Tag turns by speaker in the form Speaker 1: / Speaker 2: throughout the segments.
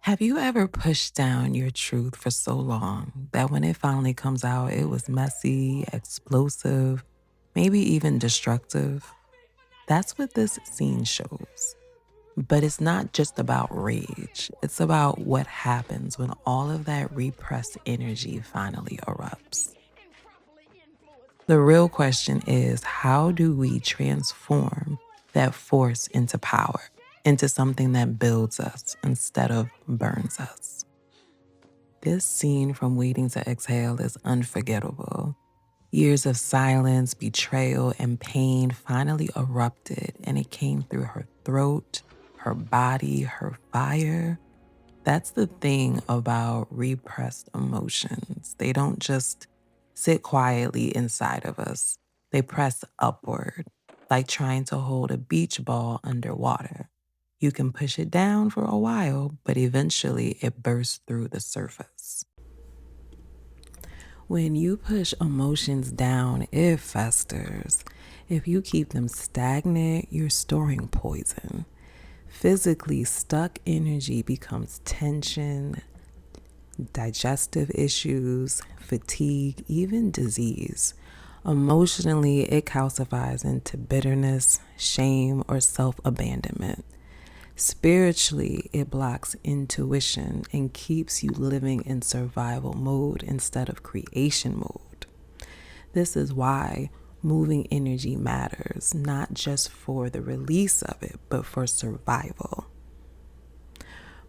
Speaker 1: Have you ever pushed down your truth for so long that when it finally comes out, it was messy, explosive, maybe even destructive? That's what this scene shows. But it's not just about rage, it's about what happens when all of that repressed energy finally erupts. The real question is, how do we transform that force into power, into something that builds us instead of burns us? This scene from Waiting to Exhale is unforgettable. Years of silence, betrayal, and pain finally erupted, and it came through her throat, her body, her fire. That's the thing about repressed emotions. They don't just sit quietly inside of us, they press upward, like trying to hold a beach ball underwater. You can push it down for a while, but eventually it bursts through the surface. When you push emotions down, it festers. If you keep them stagnant, you're storing poison. Physically, stuck energy becomes tension, digestive issues, fatigue, even disease. Emotionally, it calcifies into bitterness, shame, or self abandonment. Spiritually, it blocks intuition and keeps you living in survival mode instead of creation mode. This is why moving energy matters, not just for the release of it, but for survival.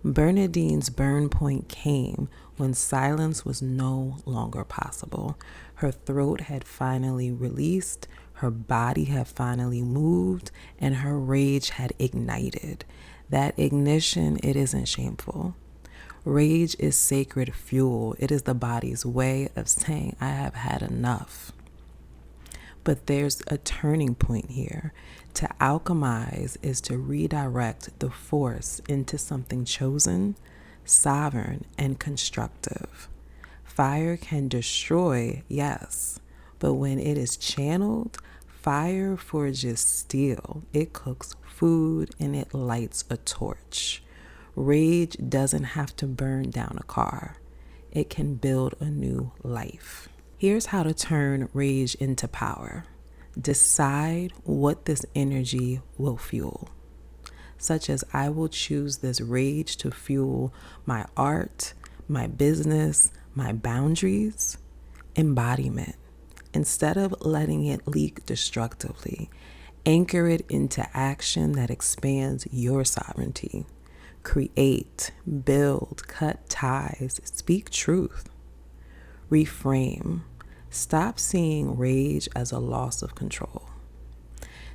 Speaker 1: Bernadine's burn point came when silence was no longer possible. Her throat had finally released, her body had finally moved, and her rage had ignited. That ignition, it isn't shameful. Rage is sacred fuel. It is the body's way of saying, I have had enough. But there's a turning point here. To alchemize is to redirect the force into something chosen, sovereign, and constructive. Fire can destroy, yes, but when it is channeled, fire forges steel, it cooks food, and it lights a torch. Rage doesn't have to burn down a car. It can build a new life. Here's how to turn rage into power. Decide what this energy will fuel, such as I will choose this rage to fuel my art, my business, my boundaries. Embodiment. Instead of letting it leak destructively, anchor it into action that expands your sovereignty. Create, build, cut ties, speak truth. Reframe. Stop seeing rage as a loss of control.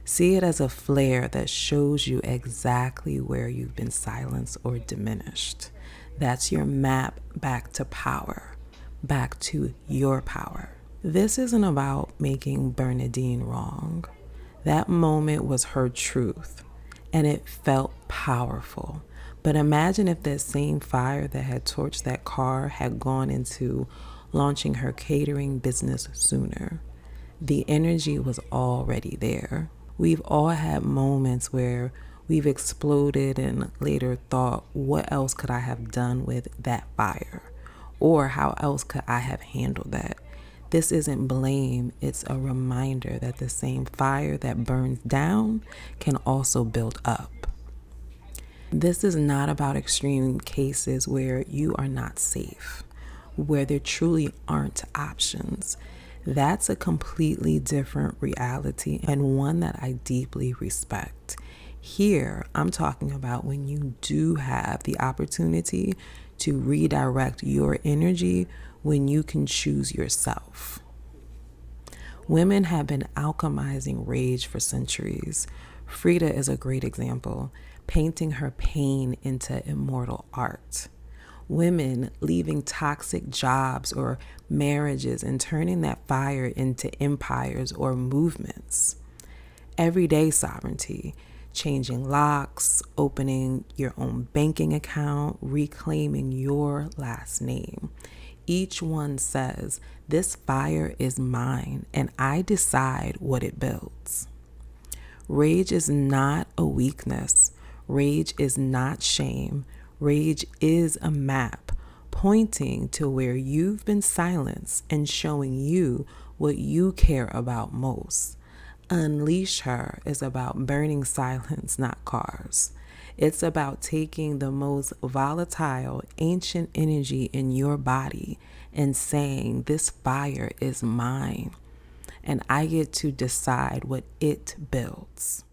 Speaker 1: See it as a flare that shows you exactly where you've been silenced or diminished. That's your map back to power, back to your power. This isn't about making Bernadine wrong. That moment was her truth, and it felt powerful. But imagine if that same fire that had torched that car had gone into launching her catering business sooner. The energy was already there. We've all had moments where we've exploded and later thought, what else could I have done with that fire? Or how else could I have handled that? This isn't blame, it's a reminder that the same fire that burns down can also build up. This is not about extreme cases where you are not safe, where there truly aren't options. That's a completely different reality and one that I deeply respect. Here, I'm talking about when you do have the opportunity to redirect your energy when you can choose yourself. Women have been alchemizing rage for centuries. Frida is a great example, painting her pain into immortal art. Women leaving toxic jobs or marriages and turning that fire into empires or movements. Everyday sovereignty, changing locks, opening your own banking account, reclaiming your last name. Each one says, this fire is mine and I decide what it builds. Rage is not a weakness. Rage is not shame. Rage is a map pointing to where you've been silenced and showing you what you care about most. Unleash Her is about burning silence, not cars. It's about taking the most volatile, ancient energy in your body and saying, this fire is mine, and I get to decide what it builds.